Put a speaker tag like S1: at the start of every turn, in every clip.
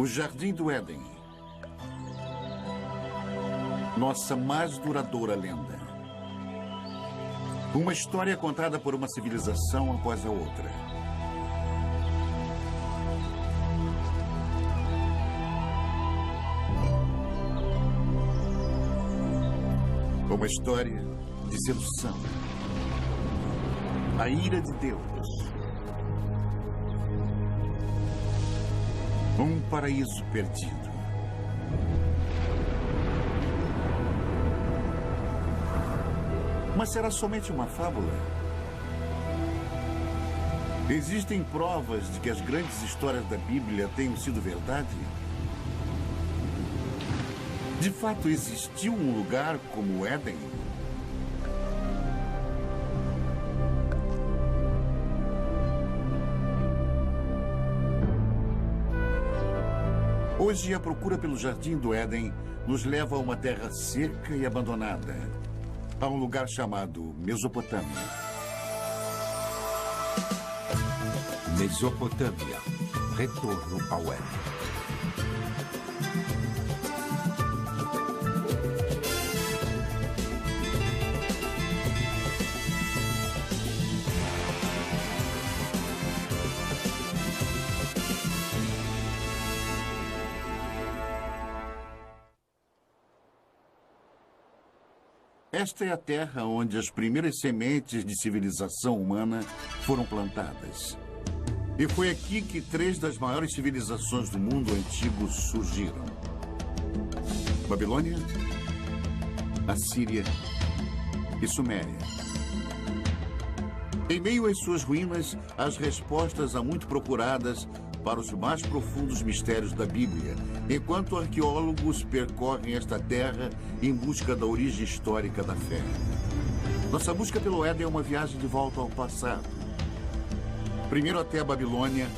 S1: O Jardim do Éden. Nossa mais duradoura lenda. Uma história contada por uma civilização após a outra. Uma história de sedução. A ira de Deus. Um paraíso perdido. Mas será somente uma fábula? Existem provas de que as grandes histórias da Bíblia tenham sido verdade? De fato, existiu um lugar como o Éden? Hoje, a procura pelo Jardim do Éden nos leva a uma terra seca e abandonada, a um lugar chamado Mesopotâmia.
S2: Mesopotâmia. Retorno ao Éden.
S1: Esta é a terra onde as primeiras sementes de civilização humana foram plantadas. E foi aqui que 3 das maiores civilizações do mundo antigo surgiram: Babilônia, Assíria e Suméria. Em meio às suas ruínas, as respostas há muito procuradas para os mais profundos mistérios da Bíblia, enquanto arqueólogos percorrem esta terra em busca da origem histórica da fé. Nossa busca pelo Éden é uma viagem de volta ao passado. Primeiro até a Babilônia,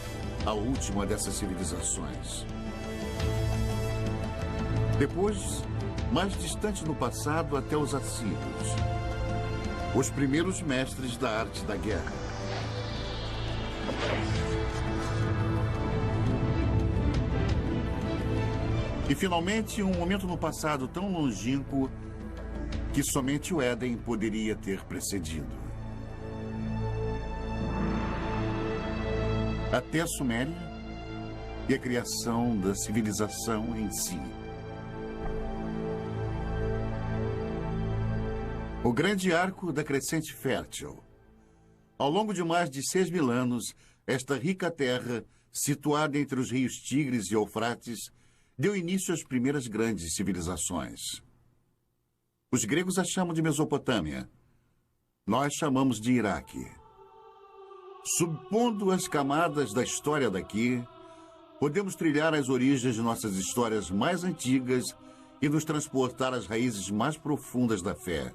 S1: a última dessas civilizações. Depois, mais distante no passado, até os assírios, os primeiros mestres da arte da guerra. E, finalmente, um momento no passado tão longínquo que somente o Éden poderia ter precedido. Até a Suméria e a criação da civilização em si. O grande arco da crescente fértil. Ao longo de mais de 6.000 anos, esta rica terra, situada entre os rios Tigres e Eufrates, deu início às primeiras grandes civilizações. Os gregos a chamam de Mesopotâmia. Nós chamamos de Iraque. Subpondo as camadas da história daqui, podemos trilhar as origens de nossas histórias mais antigas e nos transportar às raízes mais profundas da fé.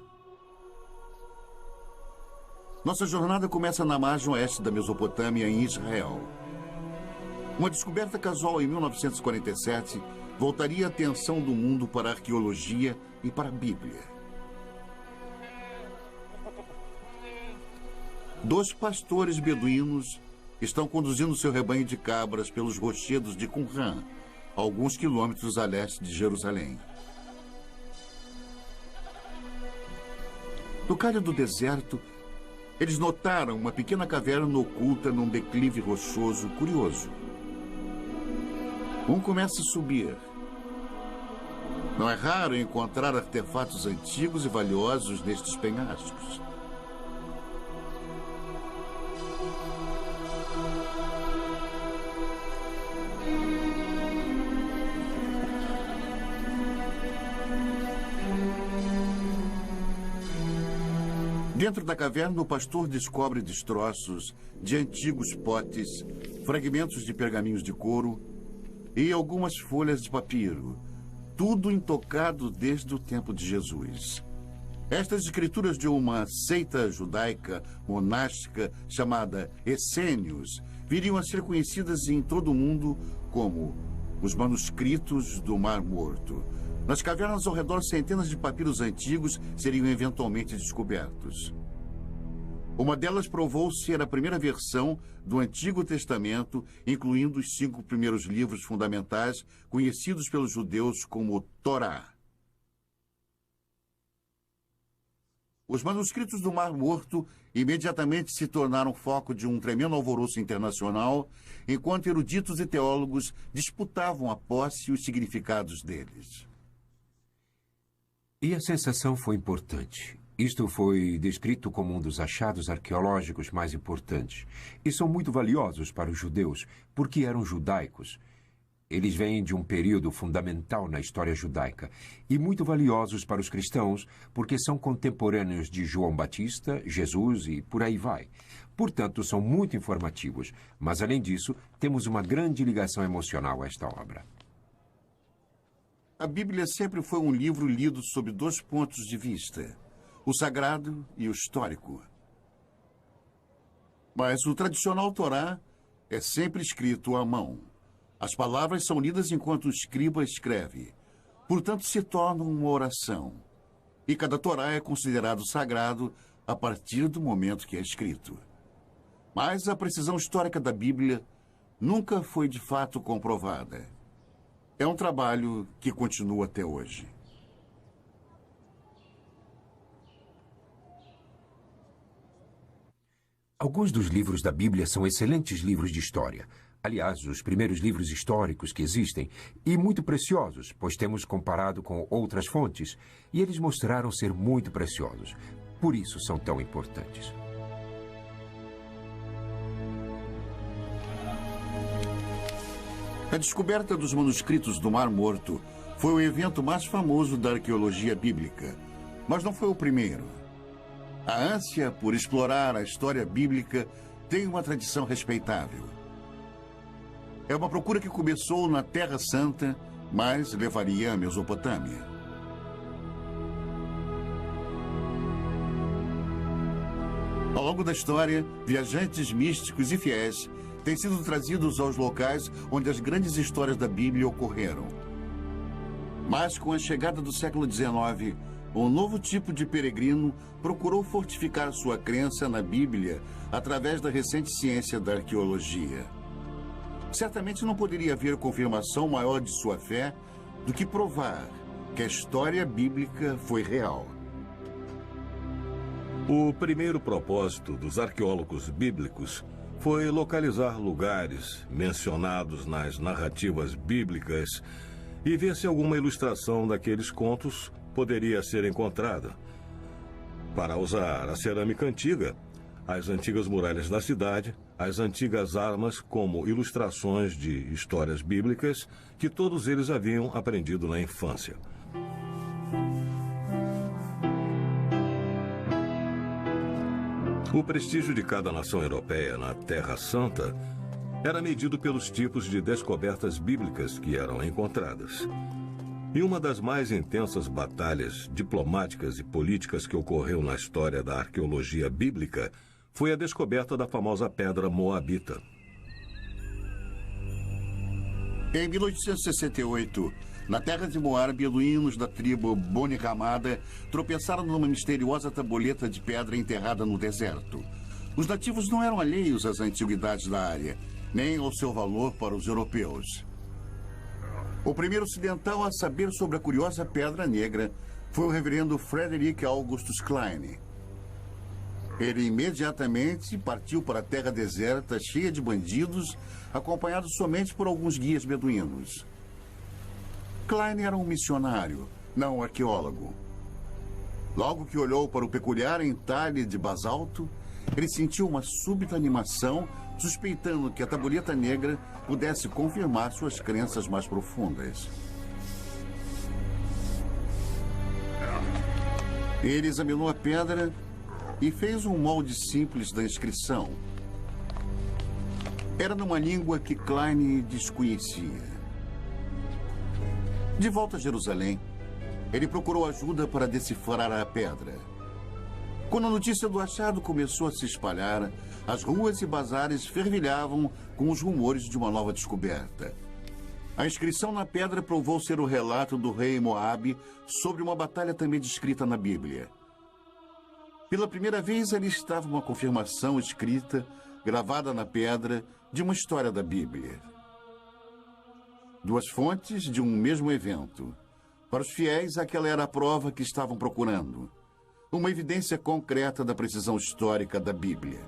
S1: Nossa jornada começa na margem oeste da Mesopotâmia, em Israel. Uma descoberta casual em 1947 voltaria a atenção do mundo para a arqueologia e para a Bíblia. 2 pastores beduínos estão conduzindo seu rebanho de cabras pelos rochedos de Qumran, alguns quilômetros a leste de Jerusalém. No calho do deserto, eles notaram uma pequena caverna oculta num declive rochoso curioso. Um começa a subir. Não é raro encontrar artefatos antigos e valiosos nestes penhascos. Dentro da caverna, o pastor descobre destroços de antigos potes, fragmentos de pergaminhos de couro e algumas folhas de papiro, tudo intocado desde o tempo de Jesus. Estas escrituras de uma seita judaica monástica chamada Essênios viriam a ser conhecidas em todo o mundo como os manuscritos do Mar Morto. Nas cavernas ao redor, centenas de papiros antigos seriam eventualmente descobertos. Uma delas provou ser a primeira versão do Antigo Testamento, incluindo os 5 primeiros livros fundamentais, conhecidos pelos judeus como Torá. Os manuscritos do Mar Morto imediatamente se tornaram foco de um tremendo alvoroço internacional, enquanto eruditos e teólogos disputavam a posse e os significados deles.
S2: E a sensação foi importante. Isto foi descrito como um dos achados arqueológicos mais importantes. E são muito valiosos para os judeus, porque eram judaicos. Eles vêm de um período fundamental na história judaica e muito valiosos para os cristãos, porque são contemporâneos de João Batista, Jesus e por aí vai. Portanto, são muito informativos, mas, além disso, temos uma grande ligação emocional a esta obra.
S1: A Bíblia sempre foi um livro lido sob 2 pontos de vista, o sagrado e o histórico. Mas o tradicional Torá é sempre escrito à mão. As palavras são lidas enquanto o escriba escreve. Portanto, se tornam uma oração. E cada Torá é considerado sagrado a partir do momento que é escrito. Mas a precisão histórica da Bíblia nunca foi de fato comprovada. É um trabalho que continua até hoje.
S2: Alguns dos livros da Bíblia são excelentes livros de história. Aliás, os primeiros livros históricos que existem, e muito preciosos, pois temos comparado com outras fontes, e eles mostraram ser muito preciosos. Por isso são tão importantes.
S1: A descoberta dos manuscritos do Mar Morto foi o evento mais famoso da arqueologia bíblica, mas não foi o primeiro. A ânsia por explorar a história bíblica tem uma tradição respeitável. É uma procura que começou na Terra Santa, mas levaria à Mesopotâmia. Ao longo da história, viajantes místicos e fiéis têm sido trazidos aos locais onde as grandes histórias da Bíblia ocorreram. Mas com a chegada do século XIX, um novo tipo de peregrino procurou fortificar sua crença na Bíblia através da recente ciência da arqueologia. Certamente não poderia haver confirmação maior de sua fé do que provar que a história bíblica foi real.
S3: O primeiro propósito dos arqueólogos bíblicos foi localizar lugares mencionados nas narrativas bíblicas e ver se alguma ilustração daqueles contos poderia ser encontrada. Para usar a cerâmica antiga, as antigas muralhas da cidade, as antigas armas como ilustrações de histórias bíblicas que todos eles haviam aprendido na infância. O prestígio de cada nação europeia na Terra Santa era medido pelos tipos de descobertas bíblicas que eram encontradas. E uma das mais intensas batalhas diplomáticas e políticas que ocorreu na história da arqueologia bíblica foi a descoberta da famosa pedra moabita.
S1: Em 1868, na terra de Moab, beduínos da tribo Boni Ramada tropeçaram numa misteriosa tabuleta de pedra enterrada no deserto. Os nativos não eram alheios às antiguidades da área, nem ao seu valor para os europeus. O primeiro ocidental a saber sobre a curiosa pedra negra foi o reverendo Frederick Augustus Klein. Ele imediatamente partiu para a terra deserta, cheia de bandidos, acompanhado somente por alguns guias beduínos. Klein era um missionário, não um arqueólogo. Logo que olhou para o peculiar entalhe de basalto, ele sentiu uma súbita animação, suspeitando que a tabuleta negra pudesse confirmar suas crenças mais profundas. Ele examinou a pedra e fez um molde simples da inscrição. Era numa língua que Klein desconhecia. De volta a Jerusalém, ele procurou ajuda para decifrar a pedra. Quando a notícia do achado começou a se espalhar, as ruas e bazares fervilhavam com os rumores de uma nova descoberta. A inscrição na pedra provou ser o relato do rei Moabe sobre uma batalha também descrita na Bíblia. Pela primeira vez, ali estava uma confirmação escrita, gravada na pedra, de uma história da Bíblia. Duas fontes de um mesmo evento. Para os fiéis, aquela era a prova que estavam procurando. Uma evidência concreta da precisão histórica da Bíblia.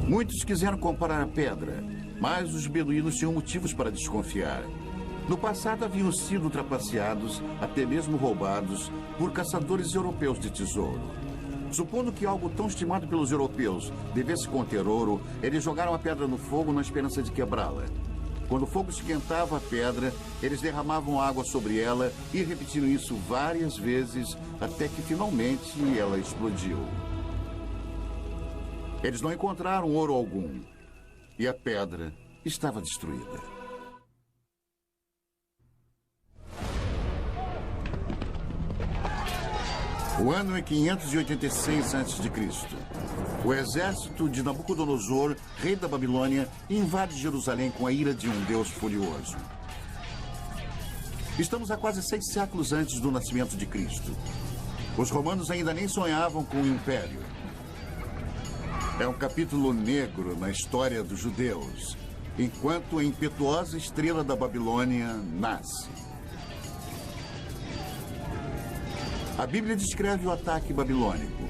S1: Muitos quiseram comparar a pedra, mas os beduínos tinham motivos para desconfiar. No passado haviam sido trapaceados, até mesmo roubados, por caçadores europeus de tesouro. Supondo que algo tão estimado pelos europeus devesse conter ouro, eles jogaram a pedra no fogo na esperança de quebrá-la. Quando o fogo esquentava a pedra, eles derramavam água sobre ela e repetiram isso várias vezes, até que finalmente ela explodiu. Eles não encontraram ouro algum, e a pedra estava destruída. O ano é 586 a.C. O exército de Nabucodonosor, rei da Babilônia, invade Jerusalém com a ira de um Deus furioso. Estamos a quase 6 séculos antes do nascimento de Cristo. Os romanos ainda nem sonhavam com o império. É um capítulo negro na história dos judeus, enquanto a impetuosa estrela da Babilônia nasce. A Bíblia descreve o ataque babilônico.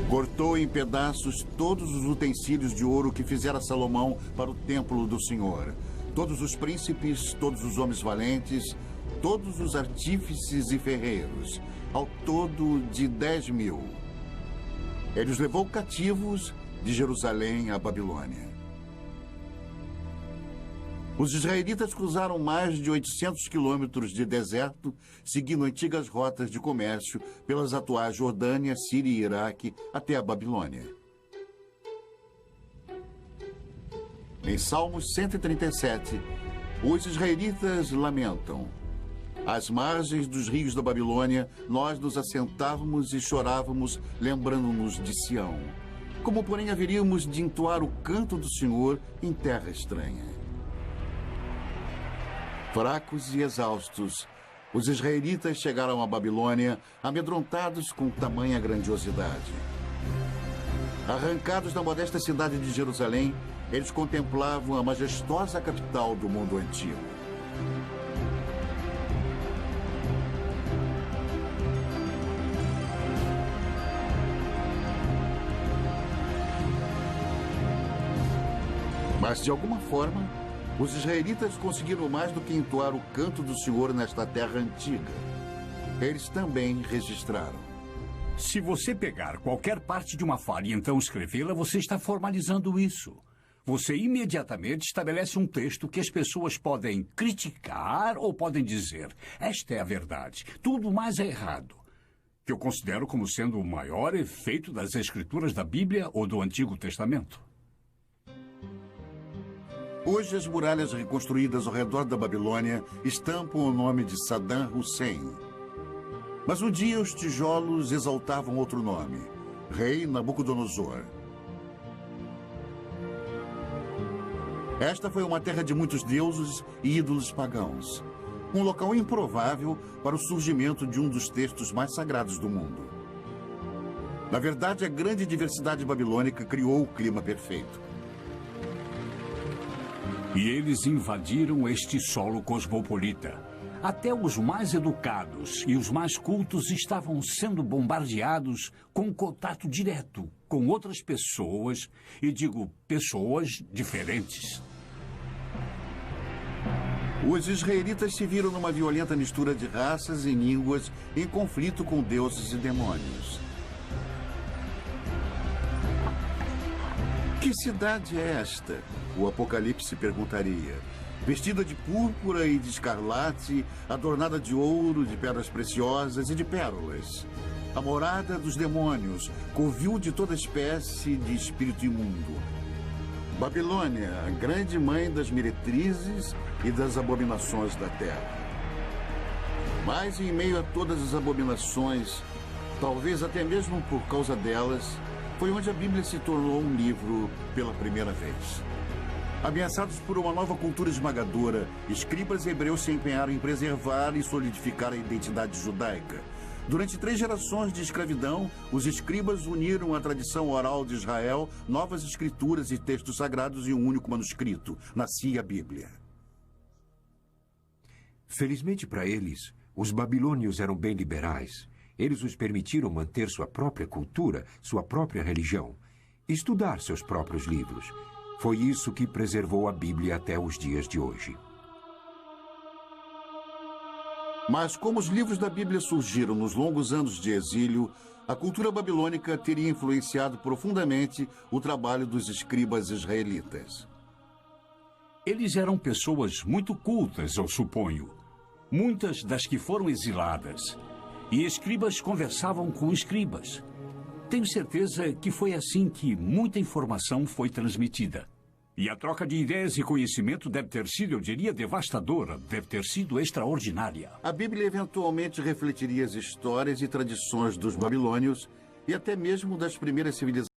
S1: Cortou em pedaços todos os utensílios de ouro que fizera Salomão para o templo do Senhor. Todos os príncipes, todos os homens valentes, todos os artífices e ferreiros, ao todo de 10.000. Ele os levou cativos de Jerusalém à Babilônia. Os israelitas cruzaram mais de 800 quilômetros de deserto, seguindo antigas rotas de comércio pelas atuais Jordânia, Síria e Iraque até a Babilônia. Em Salmos 137, os israelitas lamentam: às margens dos rios da Babilônia, nós nos assentávamos e chorávamos, lembrando-nos de Sião. Como, porém, haveríamos de entoar o canto do Senhor em terra estranha? Fracos e exaustos, os israelitas chegaram à Babilônia, amedrontados com tamanha grandiosidade. Arrancados da modesta cidade de Jerusalém, eles contemplavam a majestosa capital do mundo antigo. Mas, de alguma forma, os israelitas conseguiram mais do que entoar o canto do Senhor nesta terra antiga. Eles também registraram.
S4: Se você pegar qualquer parte de uma fala e então escrevê-la, você está formalizando isso. Você imediatamente estabelece um texto que as pessoas podem criticar ou podem dizer: esta é a verdade, tudo mais é errado. Que eu considero como sendo o maior efeito das escrituras da Bíblia ou do Antigo Testamento.
S1: Hoje, as muralhas reconstruídas ao redor da Babilônia estampam o nome de Saddam Hussein. Mas um dia os tijolos exaltavam outro nome: Rei Nabucodonosor. Esta foi uma terra de muitos deuses e ídolos pagãos. Um local improvável para o surgimento de um dos textos mais sagrados do mundo. Na verdade, a grande diversidade babilônica criou o clima perfeito.
S4: E eles invadiram este solo cosmopolita. Até os mais educados e os mais cultos estavam sendo bombardeados com contato direto com outras pessoas, e digo pessoas diferentes.
S1: Os israelitas se viram numa violenta mistura de raças e línguas em conflito com deuses e demônios. Que cidade é esta? O Apocalipse perguntaria. Vestida de púrpura e de escarlate, adornada de ouro, de pedras preciosas e de pérolas. A morada dos demônios, covil de toda espécie de espírito imundo. Babilônia, a grande mãe das meretrizes e das abominações da terra. Mas em meio a todas as abominações, talvez até mesmo por causa delas, foi onde a Bíblia se tornou um livro pela primeira vez. Ameaçados por uma nova cultura esmagadora, escribas hebreus se empenharam em preservar e solidificar a identidade judaica. Durante 3 gerações de escravidão, os escribas uniram a tradição oral de Israel, novas escrituras e textos sagrados em um único manuscrito. Nascia a Bíblia.
S2: Felizmente para eles, os babilônios eram bem liberais. Eles os permitiram manter sua própria cultura, sua própria religião, estudar seus próprios livros. Foi isso que preservou a Bíblia até os dias de hoje.
S1: Mas como os livros da Bíblia surgiram nos longos anos de exílio, a cultura babilônica teria influenciado profundamente o trabalho dos escribas israelitas.
S4: Eles eram pessoas muito cultas, eu suponho. Muitas das que foram exiladas. E escribas conversavam com escribas. Tenho certeza que foi assim que muita informação foi transmitida. E a troca de ideias e conhecimento deve ter sido, eu diria, devastadora, deve ter sido extraordinária.
S1: A Bíblia eventualmente refletiria as histórias e tradições dos babilônios e até mesmo das primeiras civilizações.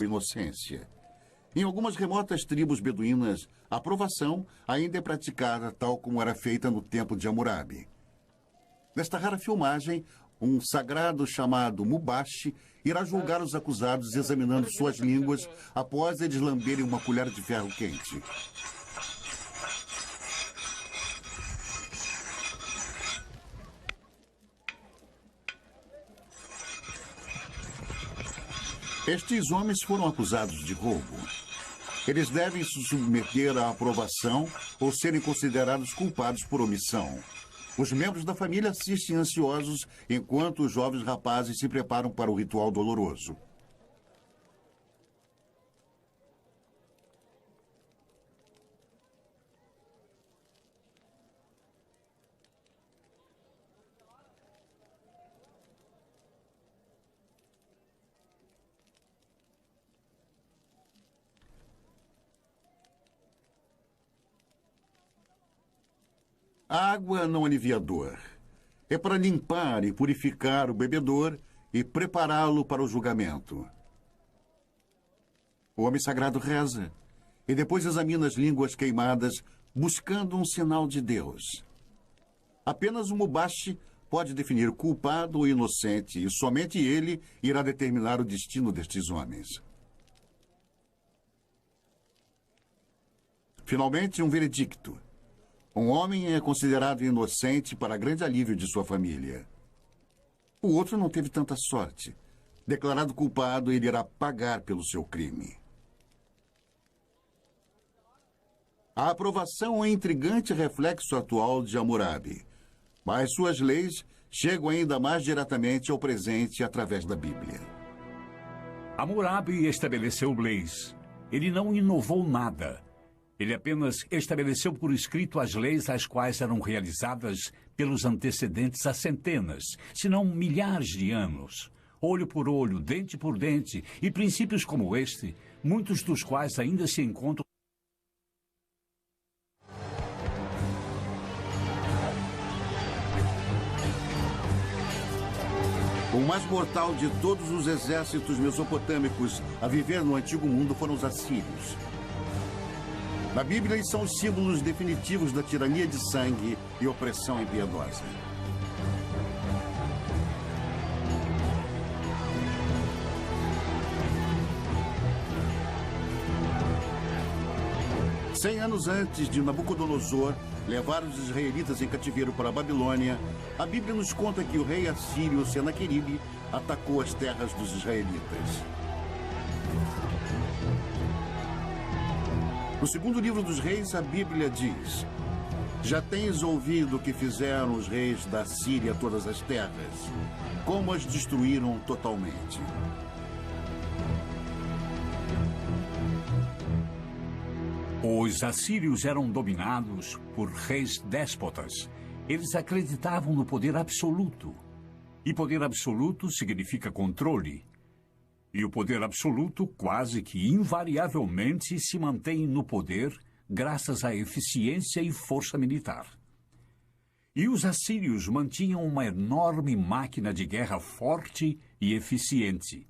S1: inocência. Em algumas remotas tribos beduínas, a provação ainda é praticada tal como era feita no tempo de Hammurabi. Nesta rara filmagem, um sagrado chamado Mubashi irá julgar os acusados examinando suas línguas após eles lamberem uma colher de ferro quente. Estes homens foram acusados de roubo. Eles devem se submeter à aprovação ou serem considerados culpados por omissão. Os membros da família assistem ansiosos enquanto os jovens rapazes se preparam para o ritual doloroso. A água não alivia a dor. É para limpar e purificar o bebedor e prepará-lo para o julgamento. O homem sagrado reza e depois examina as línguas queimadas, buscando um sinal de Deus. Apenas o Mubashi pode definir culpado ou inocente e somente ele irá determinar o destino destes homens. Finalmente, um veredicto. Um homem é considerado inocente para grande alívio de sua família. O outro não teve tanta sorte. Declarado culpado, ele irá pagar pelo seu crime. A aprovação é um intrigante reflexo atual de Hammurabi, mas suas leis chegam ainda mais diretamente ao presente através da Bíblia.
S4: Hammurabi estabeleceu leis. Ele não inovou nada. Ele apenas estabeleceu por escrito as leis as quais eram realizadas pelos antecedentes há centenas, se não milhares de anos. Olho por olho, dente por dente, e princípios como este, muitos dos quais ainda se encontram.
S1: O mais mortal de todos os exércitos mesopotâmicos a viver no Antigo Mundo foram os assírios. Na Bíblia, eles são os símbolos definitivos da tirania de sangue e opressão impiedosa. Cem anos antes de Nabucodonosor levar os israelitas em cativeiro para a Babilônia, a Bíblia nos conta que o rei assírio Senaqueribe atacou as terras dos israelitas. No segundo livro dos reis, a Bíblia diz: já tens ouvido o que fizeram os reis da Síria a todas as terras, como as destruíram totalmente.
S4: Os assírios eram dominados por reis déspotas. Eles acreditavam no poder absoluto. E poder absoluto significa controle. E o poder absoluto quase que invariavelmente se mantém no poder graças à eficiência e força militar. E os assírios mantinham uma enorme máquina de guerra forte e eficiente.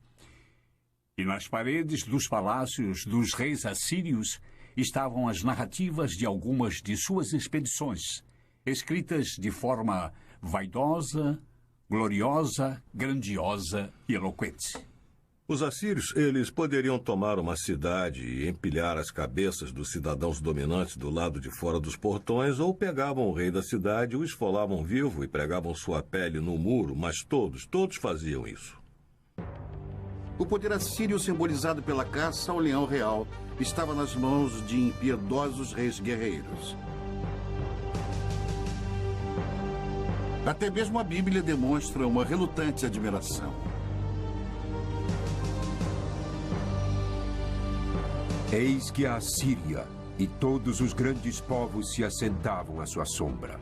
S4: E nas paredes dos palácios dos reis assírios estavam as narrativas de algumas de suas expedições, escritas de forma vaidosa, gloriosa, grandiosa e eloquente.
S3: Os assírios, eles poderiam tomar uma cidade e empilhar as cabeças dos cidadãos dominantes do lado de fora dos portões, ou pegavam o rei da cidade, o esfolavam vivo e pregavam sua pele no muro, mas todos faziam isso.
S1: O poder assírio, simbolizado pela caça ao leão real, estava nas mãos de impiedosos reis guerreiros. Até mesmo a Bíblia demonstra uma relutante admiração.
S2: Eis que a Assíria e todos os grandes povos se assentavam à sua sombra.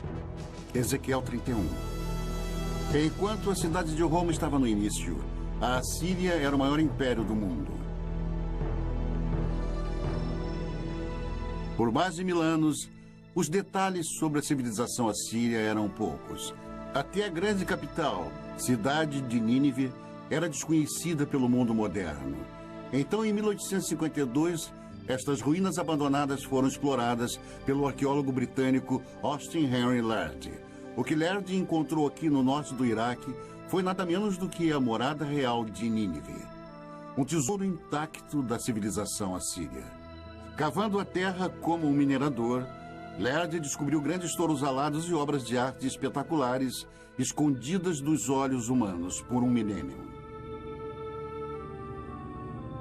S1: Ezequiel 31. Enquanto a cidade de Roma estava no início, a Assíria era o maior império do mundo. Por mais de 1000 anos, os detalhes sobre a civilização assíria eram poucos. Até a grande capital, cidade de Nínive, era desconhecida pelo mundo moderno. Então, em 1852, estas ruínas abandonadas foram exploradas pelo arqueólogo britânico Austin Henry Lerdy. O que Lerdy encontrou aqui no norte do Iraque foi nada menos do que a morada real de Nínive, um tesouro intacto da civilização assíria. Cavando a terra como um minerador, Lerdy descobriu grandes touros alados e obras de arte espetaculares escondidas dos olhos humanos por um milênio.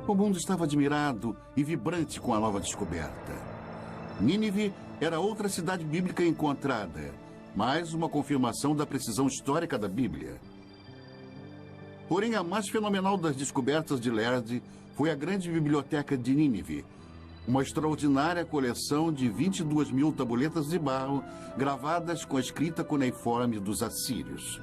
S1: O mundo estava admirado e vibrante com a nova descoberta. Nínive era outra cidade bíblica encontrada, mais uma confirmação da precisão histórica da Bíblia. Porém, a mais fenomenal das descobertas de Lerdy foi a grande biblioteca de Nínive, uma extraordinária coleção de 22 mil tabuletas de barro gravadas com a escrita cuneiforme dos assírios.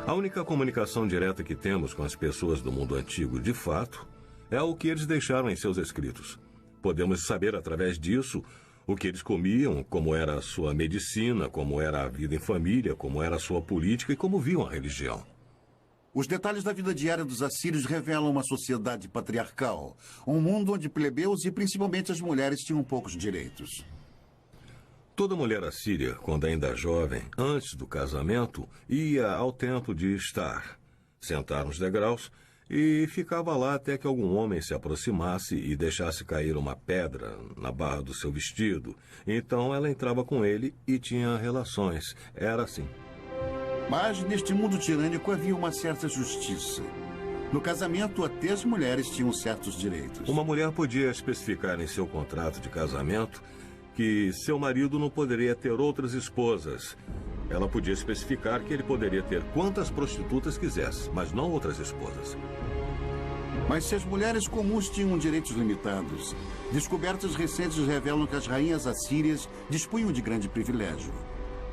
S3: A única comunicação direta que temos com as pessoas do mundo antigo, de fato, é o que eles deixaram em seus escritos. Podemos saber, através disso, o que eles comiam, como era a sua medicina, como era a vida em família, como era a sua política e como viam a religião.
S1: Os detalhes da vida diária dos assírios revelam uma sociedade patriarcal, um mundo onde plebeus e principalmente as mulheres tinham poucos direitos.
S3: Toda mulher assíria, quando ainda jovem, antes do casamento, ia ao templo de Estar, sentar nos degraus e ficava lá até que algum homem se aproximasse e deixasse cair uma pedra na barra do seu vestido. Então ela entrava com ele e tinha relações. Era assim.
S1: Mas neste mundo tirânico havia uma certa justiça. No casamento, até as mulheres tinham certos direitos.
S3: Uma mulher podia especificar em seu contrato de casamento que seu marido não poderia ter outras esposas. Ela podia especificar que ele poderia ter quantas prostitutas quisesse, mas não outras esposas.
S1: Mas se as mulheres comuns tinham direitos limitados, descobertas recentes revelam que as rainhas assírias dispunham de grande privilégio.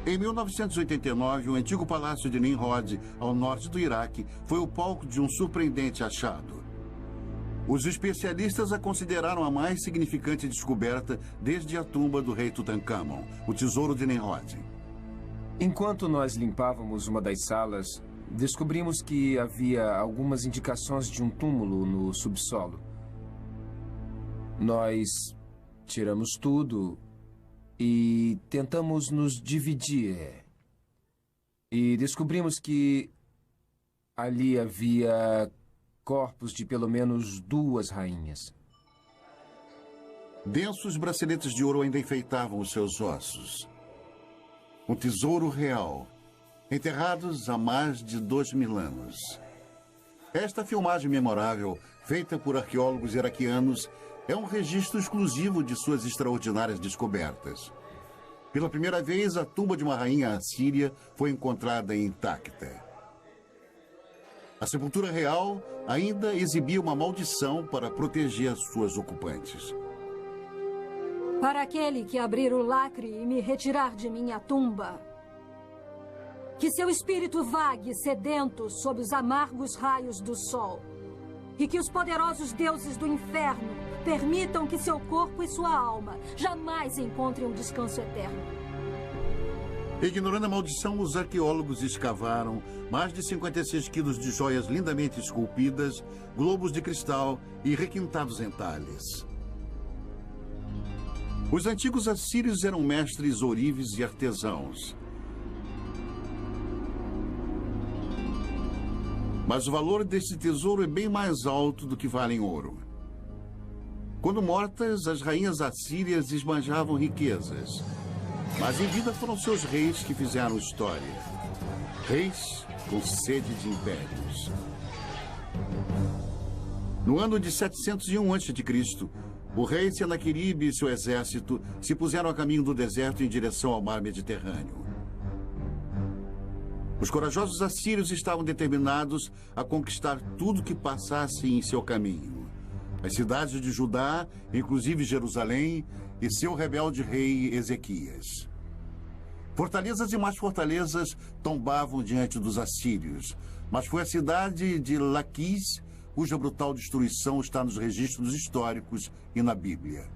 S1: Em 1989, o antigo palácio de Nimrod, ao norte do Iraque, foi o palco de um surpreendente achado. Os especialistas a consideraram a mais significante descoberta desde a tumba do rei Tutankhamon, o tesouro de Nimrod.
S5: Enquanto nós limpávamos uma das salas, descobrimos que havia algumas indicações de um túmulo no subsolo. Nós tiramos tudo e tentamos nos dividir. E descobrimos que ali havia corpos de pelo menos 2 rainhas.
S1: Densos braceletes de ouro ainda enfeitavam os seus ossos. Um tesouro real, enterrados há mais de 2000 anos. Esta filmagem memorável, feita por arqueólogos iraquianos, é um registro exclusivo de suas extraordinárias descobertas. Pela primeira vez, a tumba de uma rainha assíria foi encontrada intacta. A sepultura real ainda exibia uma maldição para proteger as suas ocupantes.
S6: Para aquele que abrir o lacre e me retirar de minha tumba, que seu espírito vague sedento sob os amargos raios do sol, e que os poderosos deuses do inferno permitam que seu corpo e sua alma jamais encontrem um descanso eterno.
S1: Ignorando a maldição, os arqueólogos escavaram mais de 56 quilos de joias lindamente esculpidas, globos de cristal e requintados entalhes. Os antigos assírios eram mestres ourives e artesãos. Mas o valor desse tesouro é bem mais alto do que vale em ouro. Quando mortas, as rainhas assírias esbanjavam riquezas. Mas em vida foram seus reis que fizeram história. Reis com sede de impérios. No ano de 701 a.C., o rei Senaqueribe e seu exército se puseram a caminho do deserto em direção ao mar Mediterrâneo. Os corajosos assírios estavam determinados a conquistar tudo que passasse em seu caminho. As cidades de Judá, inclusive Jerusalém, e seu rebelde rei Ezequias. Fortalezas e mais fortalezas tombavam diante dos assírios, mas foi a cidade de Laquis cuja brutal destruição está nos registros históricos e na Bíblia.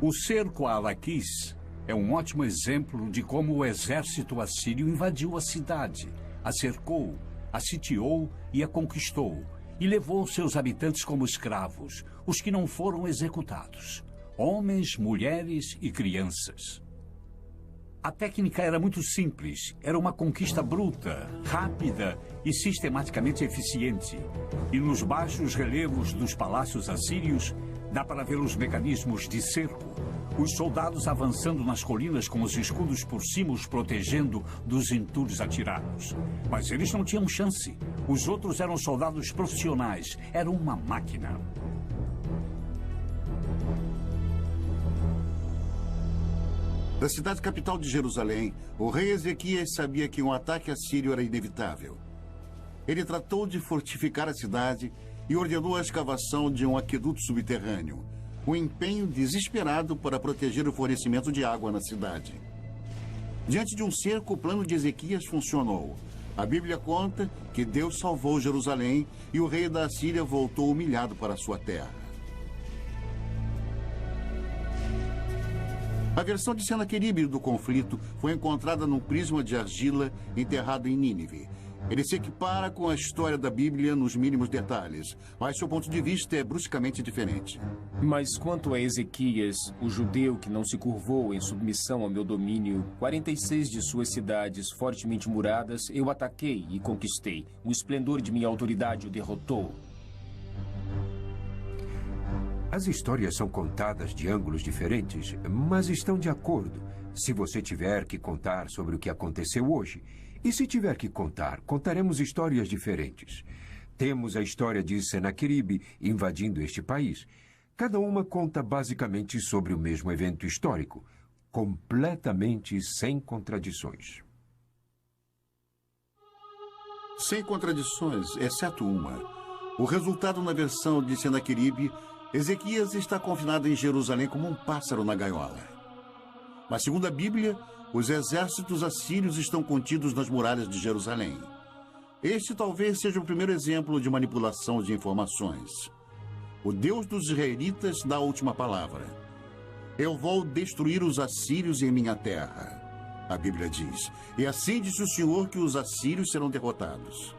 S4: O cerco a Laquis é um ótimo exemplo de como o exército assírio invadiu a cidade, a cercou, a sitiou e a conquistou, e levou seus habitantes como escravos, os que não foram executados, homens, mulheres e crianças. A técnica era muito simples, era uma conquista bruta, rápida e sistematicamente eficiente. E nos baixos relevos dos palácios assírios, dá para ver os mecanismos de cerco, os soldados avançando nas colinas com os escudos por cima os protegendo dos entulhos atirados. Mas eles não tinham chance. Os outros eram soldados profissionais, eram uma máquina.
S1: Da cidade capital de Jerusalém, o rei Ezequias sabia que um ataque assírio era inevitável. Ele tratou de fortificar a cidade e ordenou a escavação de um aqueduto subterrâneo, um empenho desesperado para proteger o fornecimento de água na cidade. Diante de um cerco, o plano de Ezequias funcionou. A Bíblia conta que Deus salvou Jerusalém e o rei da Assíria voltou humilhado para sua terra. A versão de Senaqueribe do conflito foi encontrada num prisma de argila enterrado em Nínive. Ele se equipara com a história da Bíblia nos mínimos detalhes, mas seu ponto de vista é bruscamente diferente.
S5: Mas quanto a Ezequias, o judeu que não se curvou em submissão ao meu domínio, 46 de suas cidades fortemente muradas eu ataquei e conquistei. O esplendor de minha autoridade o derrotou.
S2: As histórias são contadas de ângulos diferentes, mas estão de acordo. Se você tiver que contar sobre o que aconteceu hoje, e se tiver que contar, contaremos histórias diferentes. Temos a história de Senaqueribe invadindo este país. Cada uma conta basicamente sobre o mesmo evento histórico, completamente sem contradições.
S1: Sem contradições, exceto uma. O resultado na versão de Senaqueribe, Ezequias está confinado em Jerusalém como um pássaro na gaiola. Mas, segundo a Bíblia, os exércitos assírios estão contidos nas muralhas de Jerusalém. Este talvez seja o primeiro exemplo de manipulação de informações. O Deus dos israelitas dá a última palavra. Eu vou destruir os assírios em minha terra, a Bíblia diz. E assim disse o Senhor que os assírios serão derrotados.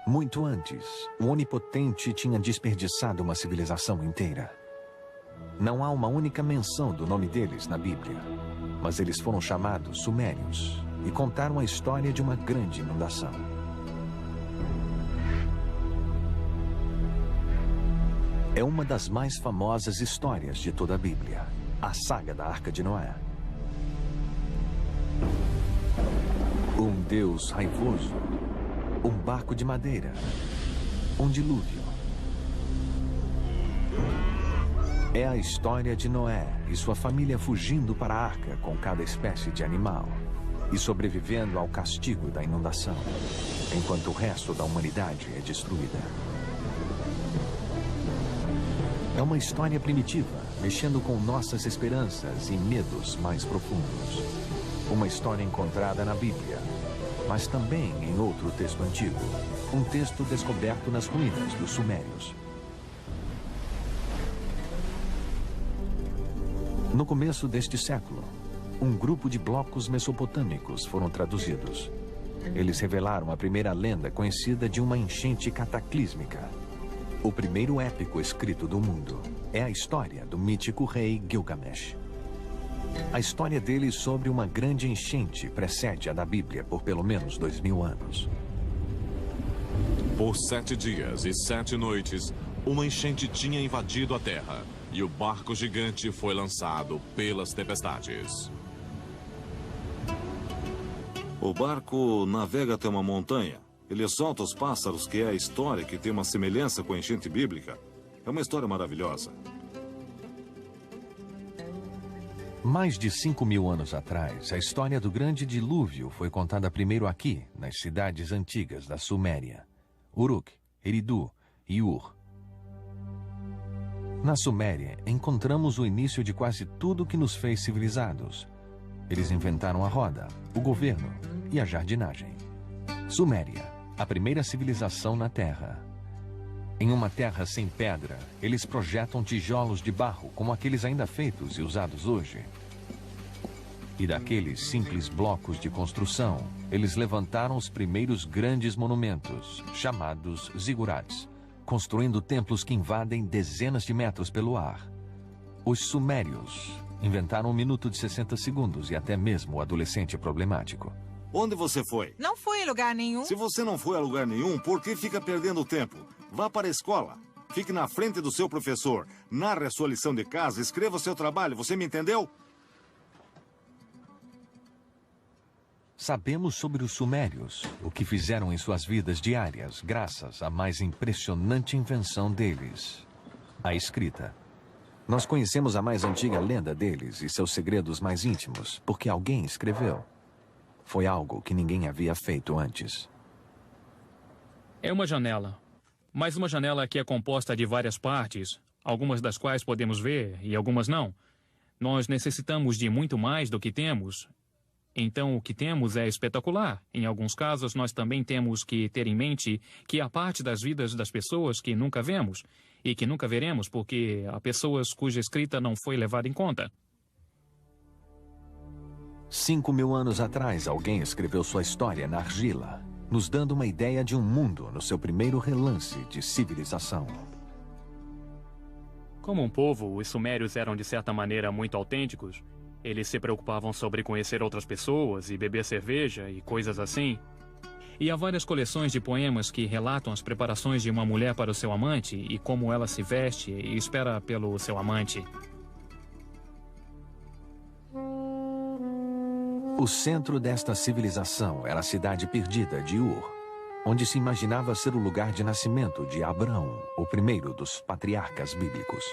S7: Muito antes, o Onipotente tinha desperdiçado uma civilização inteira. Não há uma única menção do nome deles na Bíblia, mas eles foram chamados Sumérios e contaram a história de uma grande inundação. É uma das mais famosas histórias de toda a Bíblia, a saga da Arca de Noé. Um Deus raivoso, um barco de madeira, um dilúvio. É a história de Noé e sua família fugindo para a arca com cada espécie de animal e sobrevivendo ao castigo da inundação, enquanto o resto da humanidade é destruída. É uma história primitiva, mexendo com nossas esperanças e medos mais profundos. Uma história encontrada na Bíblia, mas também em outro texto antigo, um texto descoberto nas ruínas dos Sumérios. No começo deste século, um grupo de blocos mesopotâmicos foram traduzidos. Eles revelaram a primeira lenda conhecida de uma enchente cataclísmica. O primeiro épico escrito do mundo é a história do mítico rei Gilgamesh. A história dele sobre uma grande enchente precede a da Bíblia por pelo menos 2000 anos.
S8: Por 7 dias e 7 noites, uma enchente tinha invadido a terra e o barco gigante foi lançado pelas tempestades.
S3: O barco navega até uma montanha. Ele solta os pássaros, que é a história que tem uma semelhança com a enchente bíblica. É uma história maravilhosa.
S7: Mais de 5.000 anos atrás, a história do grande dilúvio foi contada primeiro aqui, nas cidades antigas da Suméria: Uruk, Eridu e Ur. Na Suméria, encontramos o início de quase tudo que nos fez civilizados. Eles inventaram a roda, o governo e a jardinagem. Suméria, a primeira civilização na Terra. Em uma terra sem pedra, eles projetam tijolos de barro como aqueles ainda feitos e usados hoje. E daqueles simples blocos de construção, eles levantaram os primeiros grandes monumentos, chamados zigurats, construindo templos que invadem dezenas de metros pelo ar. Os sumérios inventaram um minuto de 60 segundos e até mesmo o adolescente problemático.
S9: Onde você foi?
S10: Não fui em lugar nenhum.
S9: Se você não foi a lugar nenhum, por que fica perdendo tempo? Vá para a escola. Fique na frente do seu professor. Narre a sua lição de casa, escreva o seu trabalho. Você me entendeu?
S7: Sabemos sobre os sumérios, o que fizeram em suas vidas diárias, graças à mais impressionante invenção deles, a escrita. Nós conhecemos a mais antiga lenda deles e seus segredos mais íntimos, porque alguém escreveu. Foi algo que ninguém havia feito antes.
S11: É uma janela, mas uma janela que é composta de várias partes, algumas das quais podemos ver e algumas não. Nós necessitamos de muito mais do que temos. Então, o que temos é espetacular. Em alguns casos, nós também temos que ter em mente que há parte das vidas das pessoas que nunca vemos e que nunca veremos porque há pessoas cuja escrita não foi levada em conta.
S7: 5.000 anos atrás, alguém escreveu sua história na argila, nos dando uma ideia de um mundo no seu primeiro relance de civilização.
S11: Como um povo, os sumérios eram de certa maneira muito autênticos. Eles se preocupavam sobre conhecer outras pessoas e beber cerveja e coisas assim. E há várias coleções de poemas que relatam as preparações de uma mulher para o seu amante e como ela se veste e espera pelo seu amante.
S7: O centro desta civilização era a cidade perdida de Ur, onde se imaginava ser o lugar de nascimento de Abraão, o primeiro dos patriarcas bíblicos.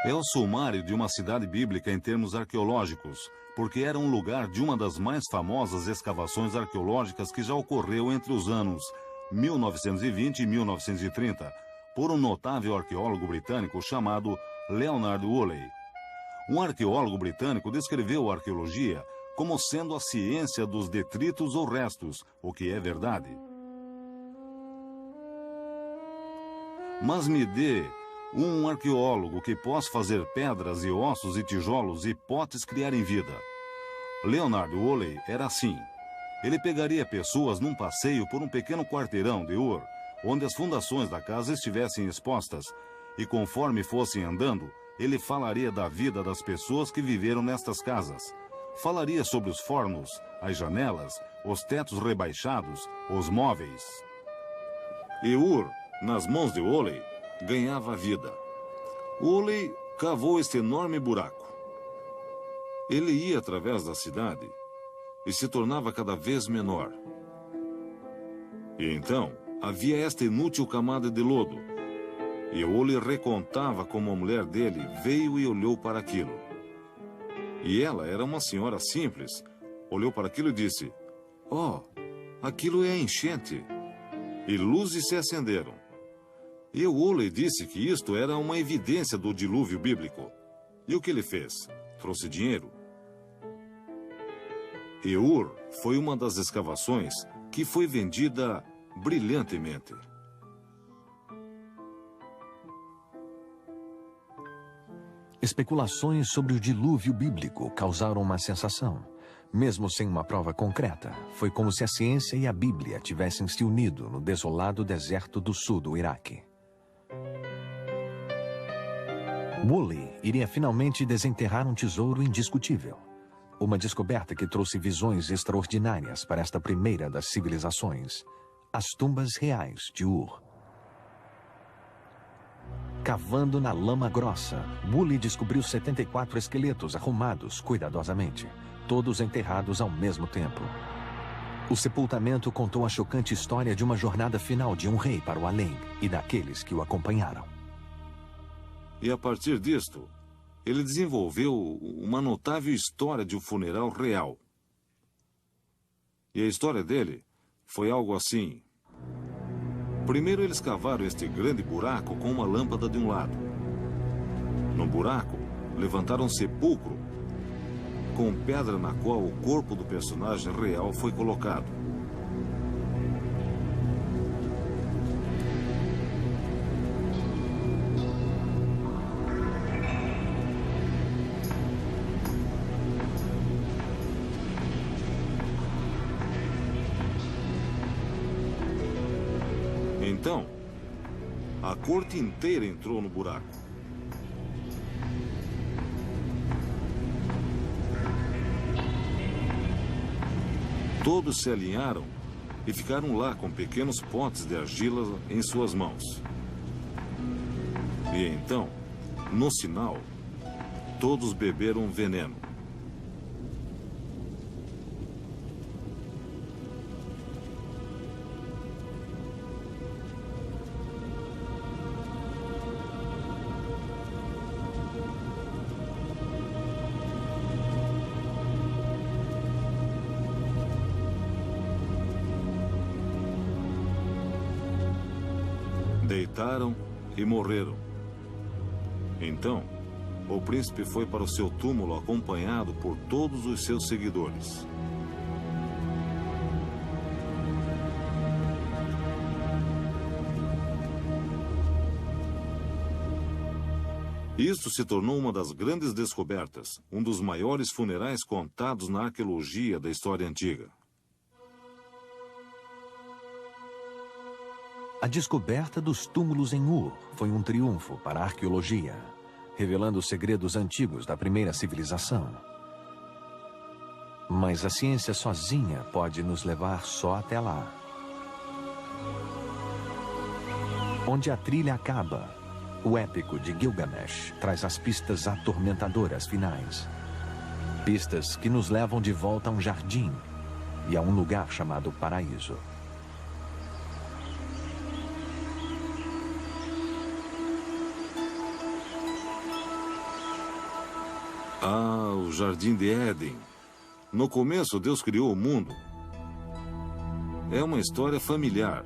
S9: É o sumário de uma cidade bíblica em termos arqueológicos, porque era um lugar de uma das mais famosas escavações arqueológicas que já ocorreu entre os anos 1920 e 1930, por um notável arqueólogo britânico chamado Leonard Woolley. Um arqueólogo britânico descreveu a arqueologia como sendo a ciência dos detritos ou restos, o que é verdade. Mas me dê um arqueólogo que possa fazer pedras e ossos e tijolos e potes criarem vida. Leonard Woolley era assim. Ele pegaria pessoas num passeio por um pequeno quarteirão de Ur, onde as fundações da casa estivessem expostas, e conforme fossem andando, ele falaria da vida das pessoas que viveram nestas casas. Falaria sobre os fornos, as janelas, os tetos rebaixados, os móveis. E Ur, nas mãos de Woolley, ganhava vida. Woolley cavou este enorme buraco. Ele ia através da cidade e se tornava cada vez menor. E então havia esta inútil camada de lodo. E Woolley recontava como a mulher dele veio e olhou para aquilo. E ela era uma senhora simples. Olhou para aquilo e disse: "Oh, aquilo é a enchente." E luzes se acenderam. E Woolley disse que isto era uma evidência do dilúvio bíblico. E o que ele fez? Trouxe dinheiro. E Ur foi uma das escavações que foi vendida brilhantemente.
S7: Especulações sobre o dilúvio bíblico causaram uma sensação. Mesmo sem uma prova concreta, foi como se a ciência e a Bíblia tivessem se unido no desolado deserto do sul do Iraque. Woolley iria finalmente desenterrar um tesouro indiscutível. Uma descoberta que trouxe visões extraordinárias para esta primeira das civilizações. As tumbas reais de Ur. Cavando na lama grossa, Woolley descobriu 74 esqueletos arrumados cuidadosamente, todos enterrados ao mesmo tempo. O sepultamento contou a chocante história de uma jornada final de um rei para o além e daqueles que o acompanharam.
S9: E a partir disto, ele desenvolveu uma notável história de um funeral real. E a história dele foi algo assim. Primeiro eles cavaram este grande buraco com uma lâmpada de um lado. No buraco, levantaram um sepulcro com pedra na qual o corpo do personagem real foi colocado. Então, a corte inteira entrou no buraco. Todos se alinharam e ficaram lá com pequenos potes de argila em suas mãos. E então, no sinal, todos beberam veneno. Deitaram e morreram. Então, o príncipe foi para o seu túmulo acompanhado por todos os seus seguidores. Isto se tornou uma das grandes descobertas, um dos maiores funerais contados na arqueologia da história antiga.
S7: A descoberta dos túmulos em Ur foi um triunfo para a arqueologia, revelando os segredos antigos da primeira civilização. Mas a ciência sozinha pode nos levar só até lá. Onde a trilha acaba, o épico de Gilgamesh traz as pistas atormentadoras finais. Pistas que nos levam de volta a um jardim e a um lugar chamado paraíso.
S9: Ah, o Jardim de Éden. No começo, Deus criou o mundo. É uma história familiar.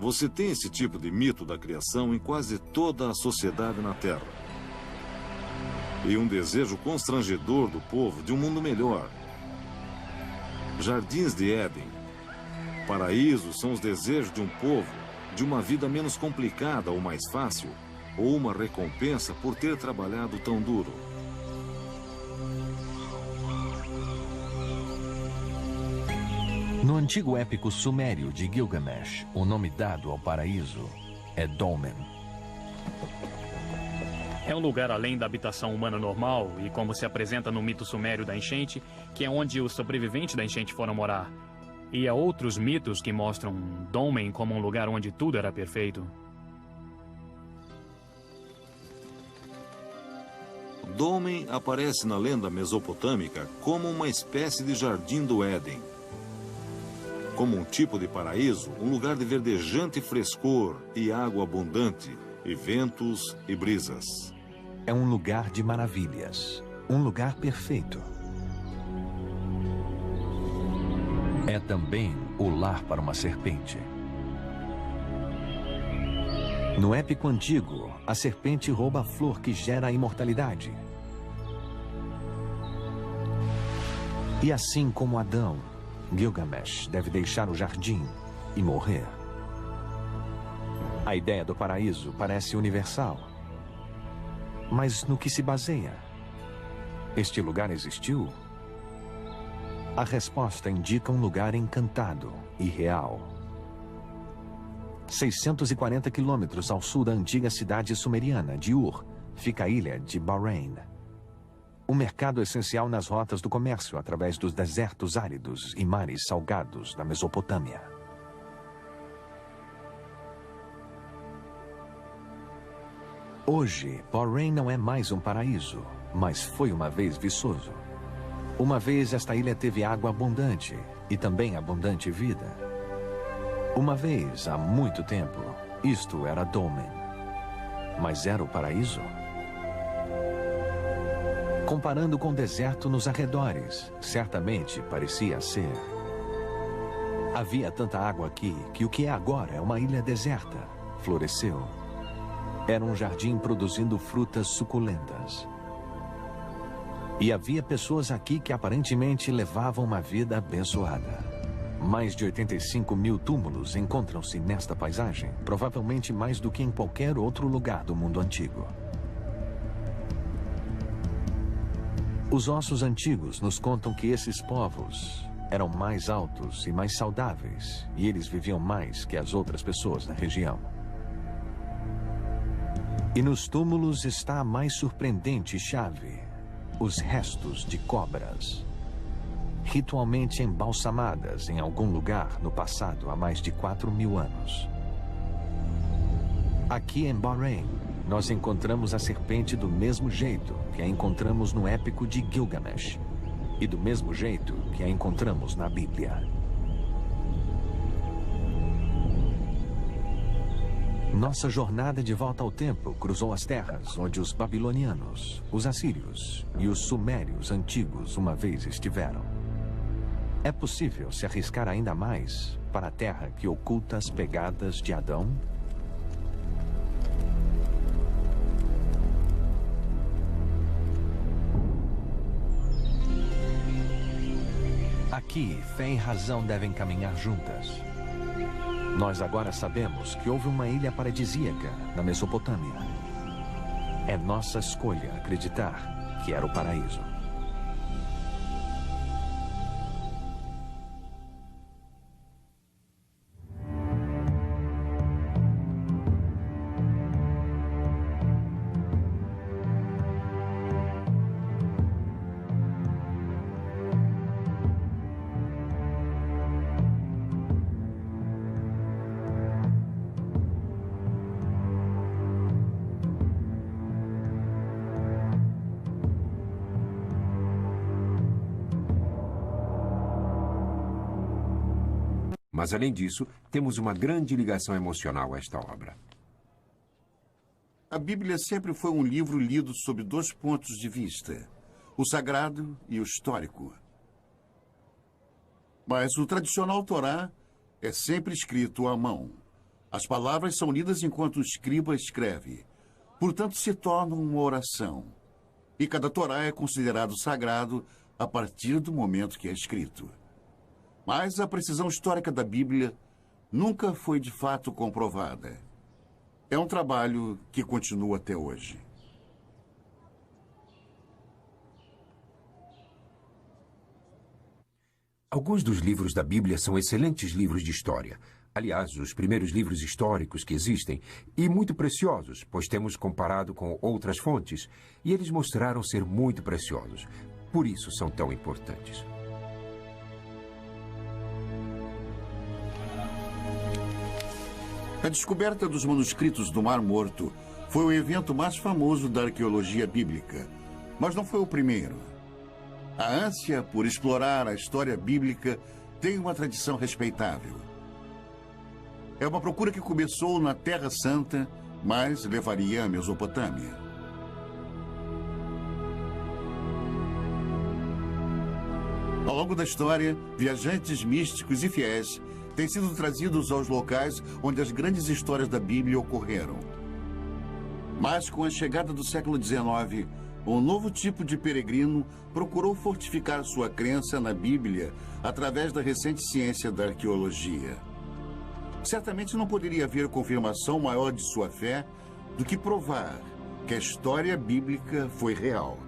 S9: Você tem esse tipo de mito da criação em quase toda a sociedade na Terra. E um desejo constrangedor do povo de um mundo melhor. Jardins de Éden. Paraísos são os desejos de um povo de uma vida menos complicada ou mais fácil, ou uma recompensa por ter trabalhado tão duro.
S7: No antigo épico sumério de Gilgamesh, o nome dado ao paraíso é Dolmen.
S11: É um lugar além da habitação humana normal e como se apresenta no mito sumério da enchente, que é onde os sobreviventes da enchente foram morar. E há outros mitos que mostram Dolmen como um lugar onde tudo era perfeito.
S9: Dolmen aparece na lenda mesopotâmica como uma espécie de jardim do Éden. Como um tipo de paraíso, um lugar de verdejante frescor e água abundante, e ventos e brisas.
S7: É um lugar de maravilhas, um lugar perfeito. É também o lar para uma serpente. No épico antigo, a serpente rouba a flor que gera a imortalidade. E assim como Adão, Gilgamesh deve deixar o jardim e morrer. A ideia do paraíso parece universal. Mas no que se baseia? Este lugar existiu? A resposta indica um lugar encantado e real. 640 quilômetros ao sul da antiga cidade sumeriana de Ur, fica a ilha de Bahrein. Um mercado essencial nas rotas do comércio através dos desertos áridos e mares salgados da Mesopotâmia. Hoje, Bahrein não é mais um paraíso, mas foi uma vez viçoso. Uma vez esta ilha teve água abundante e também abundante vida. Uma vez, há muito tempo, isto era Dolmen. Mas era o paraíso? Comparando com o deserto nos arredores, certamente parecia ser. Havia tanta água aqui que o que é agora é uma ilha deserta. Floresceu. Era um jardim produzindo frutas suculentas. E havia pessoas aqui que aparentemente levavam uma vida abençoada. Mais de 85 mil túmulos encontram-se nesta paisagem, provavelmente mais do que em qualquer outro lugar do mundo antigo. Os ossos antigos nos contam que esses povos eram mais altos e mais saudáveis, e eles viviam mais que as outras pessoas da região. E nos túmulos está a mais surpreendente chave: os restos de cobras, ritualmente embalsamadas em algum lugar no passado há mais de 4.000 anos. Aqui em Bahrein, nós encontramos a serpente do mesmo jeito que a encontramos no épico de Gilgamesh, e do mesmo jeito que a encontramos na Bíblia. Nossa jornada de volta ao tempo cruzou as terras onde os babilonianos, os assírios e os sumérios antigos uma vez estiveram. É possível se arriscar ainda mais para a terra que oculta as pegadas de Adão? Aqui, fé e razão devem caminhar juntas. Nós agora sabemos que houve uma ilha paradisíaca na Mesopotâmia. É nossa escolha acreditar que era o paraíso.
S2: Mas, além disso, temos uma grande ligação emocional a esta obra.
S1: A Bíblia sempre foi um livro lido sob dois pontos de vista: o sagrado e o histórico. Mas o tradicional Torá é sempre escrito à mão. As palavras são lidas enquanto o escriba escreve. Portanto, se torna uma oração. E cada Torá é considerado sagrado a partir do momento que é escrito. Mas a precisão histórica da Bíblia nunca foi de fato comprovada. É um trabalho que continua até hoje.
S2: Alguns dos livros da Bíblia são excelentes livros de história. Aliás, os primeiros livros históricos que existem, e muito preciosos, pois temos comparado com outras fontes, e eles mostraram ser muito preciosos. Por isso são tão importantes.
S1: A descoberta dos manuscritos do Mar Morto foi o evento mais famoso da arqueologia bíblica, mas não foi o primeiro. A ânsia por explorar a história bíblica tem uma tradição respeitável. É uma procura que começou na Terra Santa, mas levaria à Mesopotâmia. Ao longo da história, viajantes místicos e fiéis têm sido trazidos aos locais onde as grandes histórias da Bíblia ocorreram. Mas com a chegada do século XIX, um novo tipo de peregrino procurou fortificar sua crença na Bíblia através da recente ciência da arqueologia. Certamente não poderia haver confirmação maior de sua fé do que provar que a história bíblica foi real.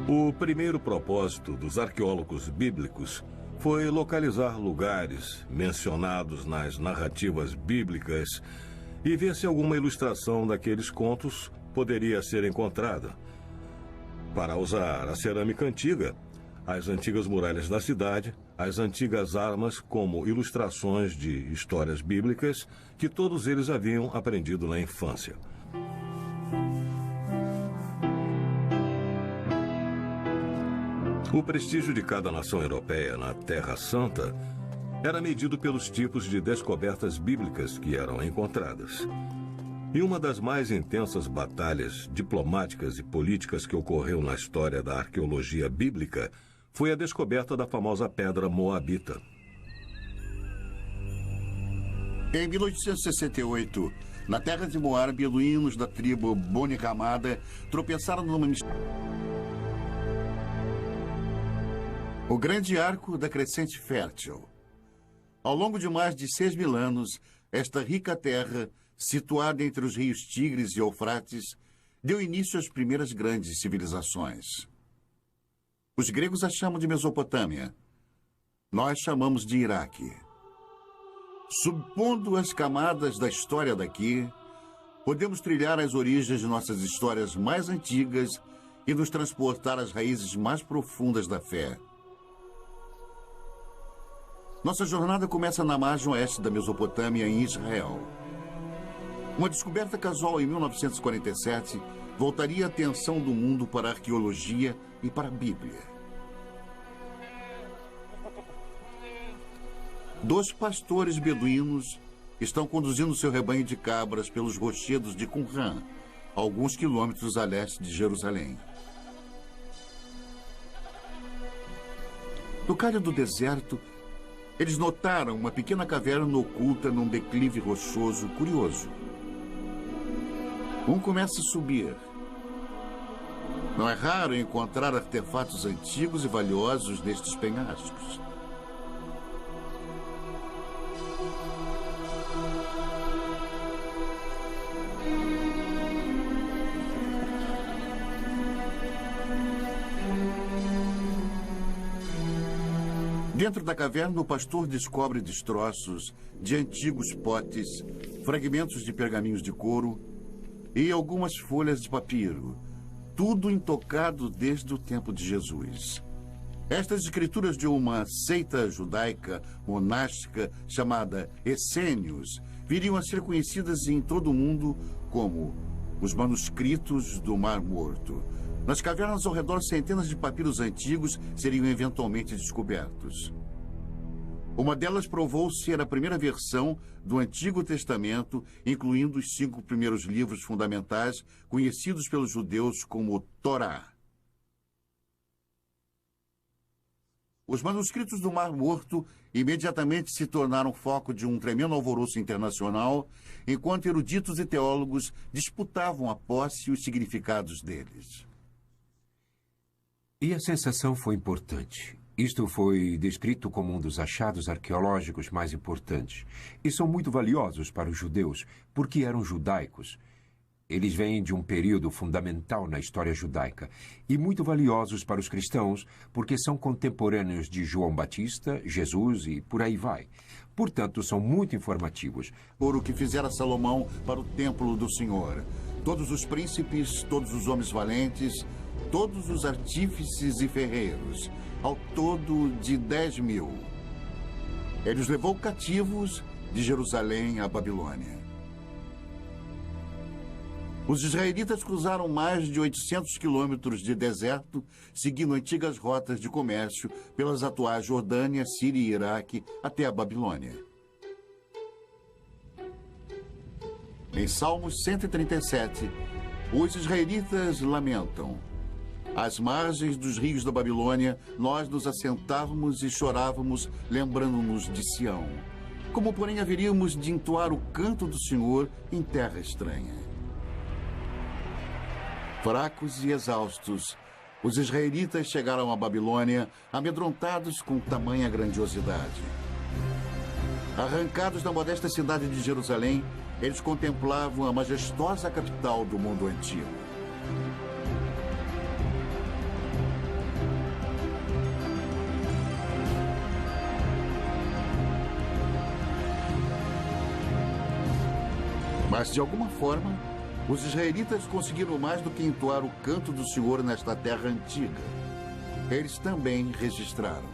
S3: O primeiro propósito dos arqueólogos bíblicos foi localizar lugares mencionados nas narrativas bíblicas e ver se alguma ilustração daqueles contos poderia ser encontrada. Para usar a cerâmica antiga, as antigas muralhas da cidade, as antigas armas como ilustrações de histórias bíblicas que todos eles haviam aprendido na infância. O prestígio de cada nação europeia na Terra Santa era medido pelos tipos de descobertas bíblicas que eram encontradas. E uma das mais intensas batalhas diplomáticas e políticas que ocorreu na história da arqueologia bíblica foi a descoberta da famosa pedra moabita.
S1: Em 1868, na terra de Moab, beduínos da tribo Boni Ramada tropeçaram numa missão. O grande arco da crescente fértil. Ao longo de mais de 6.000 anos, esta rica terra, situada entre os rios Tigres e Eufrates, deu início às primeiras grandes civilizações. Os gregos a chamam de Mesopotâmia. Nós chamamos de Iraque. Subpondo as camadas da história daqui, podemos trilhar as origens de nossas histórias mais antigas e nos transportar às raízes mais profundas da fé. Nossa jornada começa na margem oeste da Mesopotâmia, em Israel. Uma descoberta casual em 1947 voltaria a atenção do mundo para a arqueologia e para a Bíblia. 2 pastores beduínos estão conduzindo seu rebanho de cabras pelos rochedos de Qumran, alguns quilômetros a leste de Jerusalém. No calho do deserto, eles notaram uma pequena caverna oculta num declive rochoso curioso. Um começa a subir. Não é raro encontrar artefatos antigos e valiosos nestes penhascos. Dentro da caverna, o pastor descobre destroços de antigos potes, fragmentos de pergaminhos de couro e algumas folhas de papiro, tudo intocado desde o tempo de Jesus. Estas escrituras de uma seita judaica monástica chamada Essênios viriam a ser conhecidas em todo o mundo como os manuscritos do Mar Morto. Nas cavernas ao redor, centenas de papiros antigos seriam eventualmente descobertos. Uma delas provou ser a primeira versão do Antigo Testamento, incluindo os 5 primeiros livros fundamentais, conhecidos pelos judeus como Torá. Os manuscritos do Mar Morto imediatamente se tornaram foco de um tremendo alvoroço internacional, enquanto eruditos e teólogos disputavam a posse e os significados deles.
S2: E a sensação foi importante. Isto foi descrito como um dos achados arqueológicos mais importantes. E são muito valiosos para os judeus, porque eram judaicos. Eles vêm de um período fundamental na história judaica. E muito valiosos para os cristãos, porque são contemporâneos de João Batista, Jesus e por aí vai. Portanto, são muito informativos.
S1: Por o que fizera Salomão para o templo do Senhor. Todos os príncipes, todos os homens valentes, todos os artífices e ferreiros, ao todo de 10.000. Ele os levou cativos de Jerusalém à Babilônia. Os israelitas cruzaram mais de 800 quilômetros de deserto, seguindo antigas rotas de comércio pelas atuais Jordânia, Síria e Iraque até a Babilônia. Em Salmos 137, os israelitas lamentam: às margens dos rios da Babilônia, nós nos assentávamos e chorávamos, lembrando-nos de Sião. Como, porém, haveríamos de entoar o canto do Senhor em terra estranha? Fracos e exaustos, os israelitas chegaram à Babilônia, amedrontados com tamanha grandiosidade. Arrancados da modesta cidade de Jerusalém, eles contemplavam a majestosa capital do mundo antigo. Mas, de alguma forma, os israelitas conseguiram mais do que entoar o canto do Senhor nesta terra antiga. Eles também registraram.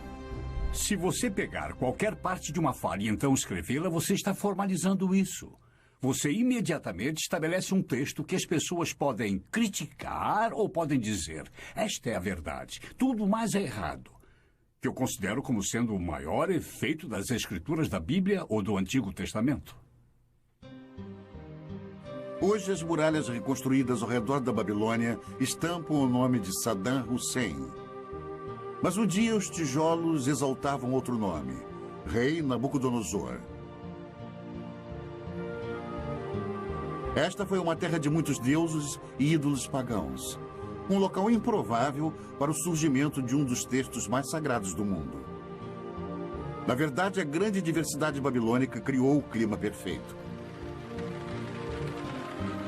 S4: Se você pegar qualquer parte de uma fala e então escrevê-la, você está formalizando isso. Você imediatamente estabelece um texto que as pessoas podem criticar ou podem dizer: esta é a verdade, tudo mais é errado. Que eu considero como sendo o maior efeito das escrituras da Bíblia ou do Antigo Testamento.
S1: Hoje, as muralhas reconstruídas ao redor da Babilônia estampam o nome de Saddam Hussein. Mas um dia os tijolos exaltavam outro nome: Rei Nabucodonosor. Esta foi uma terra de muitos deuses e ídolos pagãos. Um local improvável para o surgimento de um dos textos mais sagrados do mundo. Na verdade, a grande diversidade babilônica criou o clima perfeito.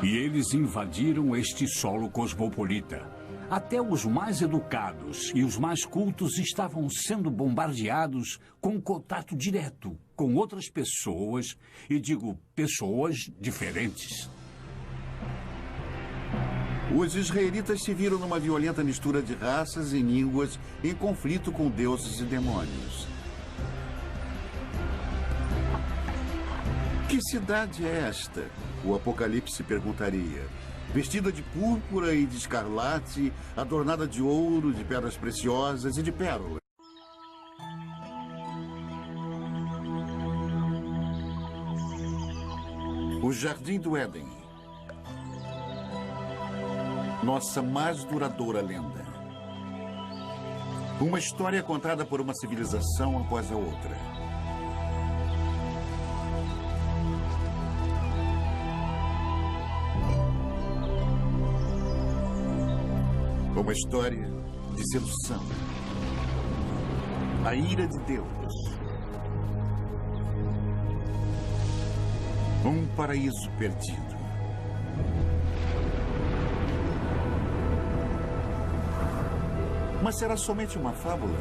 S4: E eles invadiram este solo cosmopolita. Até os mais educados e os mais cultos estavam sendo bombardeados com contato direto com outras pessoas, e digo pessoas diferentes.
S1: Os israelitas se viram numa violenta mistura de raças e línguas em conflito com deuses e demônios. Que cidade é esta? O Apocalipse perguntaria. Vestida de púrpura e de escarlate, adornada de ouro, de pedras preciosas e de pérolas. O Jardim do Éden. Nossa mais duradoura lenda. Uma história contada por uma civilização após a outra. Uma história de sedução. A ira de Deus. Um paraíso perdido. Mas será somente uma fábula?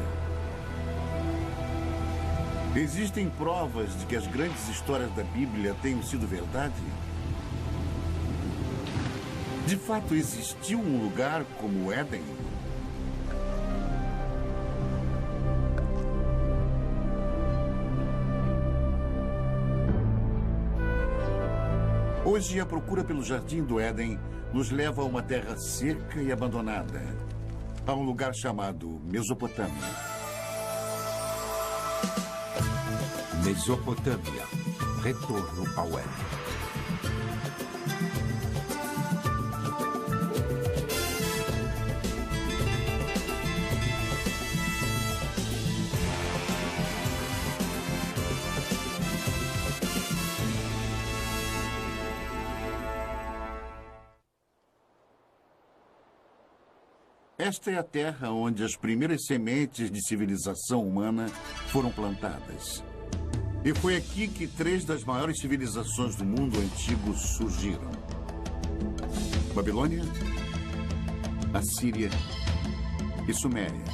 S1: Existem provas de que as grandes histórias da Bíblia tenham sido verdade? De fato, existiu um lugar como o Éden? Hoje, a procura pelo Jardim do Éden nos leva a uma terra seca e abandonada, a um lugar chamado Mesopotâmia.
S2: Mesopotâmia. Retorno ao Éden.
S1: Esta é a terra onde as primeiras sementes de civilização humana foram plantadas. E foi aqui que 3 das maiores civilizações do mundo antigo surgiram: Babilônia, Assíria e Suméria.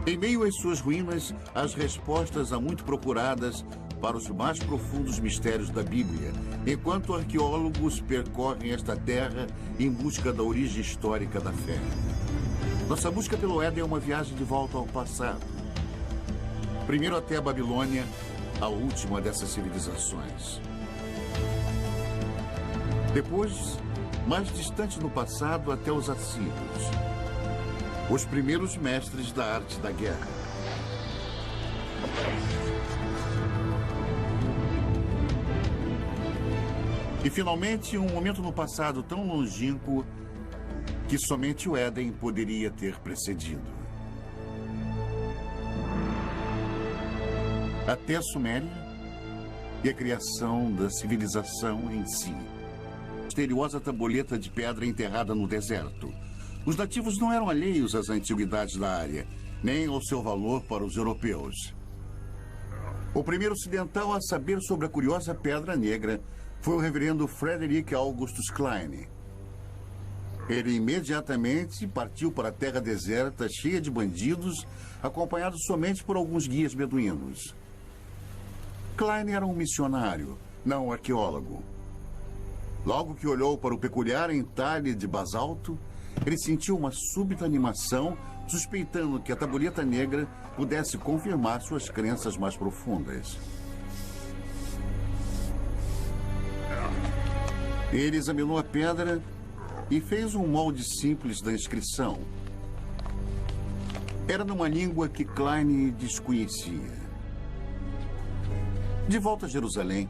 S1: Em meio às suas ruínas, as respostas há muito procuradas para os mais profundos mistérios da Bíblia, enquanto arqueólogos percorrem esta terra em busca da origem histórica da fé. Nossa busca pelo Éden é uma viagem de volta ao passado. Primeiro até a Babilônia, a última dessas civilizações. Depois, mais distante no passado, até os assírios, os primeiros mestres da arte da guerra. E, finalmente, um momento no passado tão longínquo que somente o Éden poderia ter precedido. Até a Suméria e a criação da civilização em si. Misteriosa taboleta de pedra enterrada no deserto. Os nativos não eram alheios às antiguidades da área, nem ao seu valor para os europeus. O primeiro ocidental a saber sobre a curiosa pedra negra foi o reverendo Frederick Augustus Klein. Ele imediatamente partiu para a terra deserta, cheia de bandidos, acompanhado somente por alguns guias beduínos. Klein era um missionário, não um arqueólogo. Logo que olhou para o peculiar entalhe de basalto, ele sentiu uma súbita animação, suspeitando que a tabuleta negra pudesse confirmar suas crenças mais profundas. Ele examinou a pedra e fez um molde simples da inscrição. Era numa língua que Klein desconhecia. De volta a Jerusalém,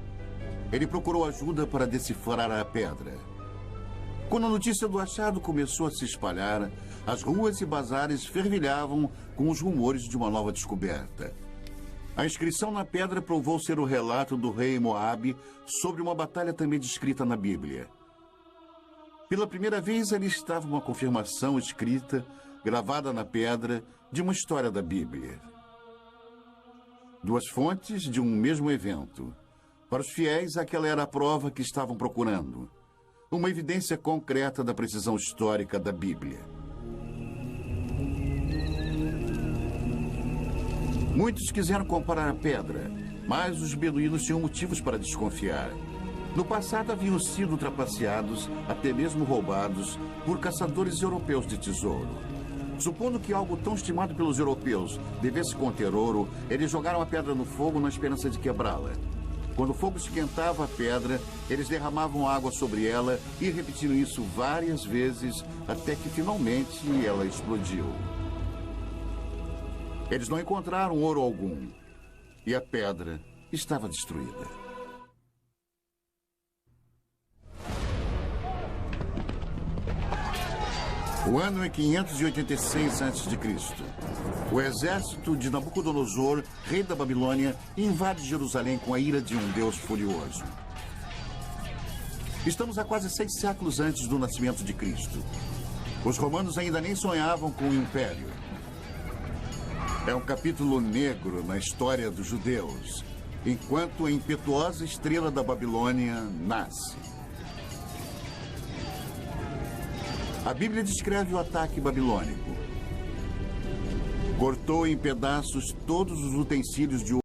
S1: ele procurou ajuda para decifrar a pedra. Quando a notícia do achado começou a se espalhar, as ruas e bazares fervilhavam com os rumores de uma nova descoberta. A inscrição na pedra provou ser o relato do rei Moabe sobre uma batalha também descrita na Bíblia. Pela primeira vez, ali estava uma confirmação escrita, gravada na pedra, de uma história da Bíblia. 2 fontes de um mesmo evento. Para os fiéis, aquela era a prova que estavam procurando. uma evidência concreta da precisão histórica da Bíblia. Muitos quiseram comparar a pedra, mas os beduínos tinham motivos para desconfiar. No passado haviam sido trapaceados, até mesmo roubados, por caçadores europeus de tesouro. Supondo que algo tão estimado pelos europeus devesse conter ouro, eles jogaram a pedra no fogo na esperança de quebrá-la. Quando o fogo esquentava a pedra, eles derramavam água sobre ela e repetiram isso várias vezes, até que finalmente ela explodiu. Eles não encontraram ouro algum, e a pedra estava destruída. O ano é 586 a.C. O exército de Nabucodonosor, rei da Babilônia, invade Jerusalém com a ira de um Deus furioso. Estamos a quase 6 séculos antes do nascimento de Cristo. Os romanos ainda nem sonhavam com o império. É um capítulo negro na história dos judeus, enquanto a impetuosa estrela da Babilônia nasce. A Bíblia descreve o ataque babilônico. Cortou em pedaços todos os utensílios de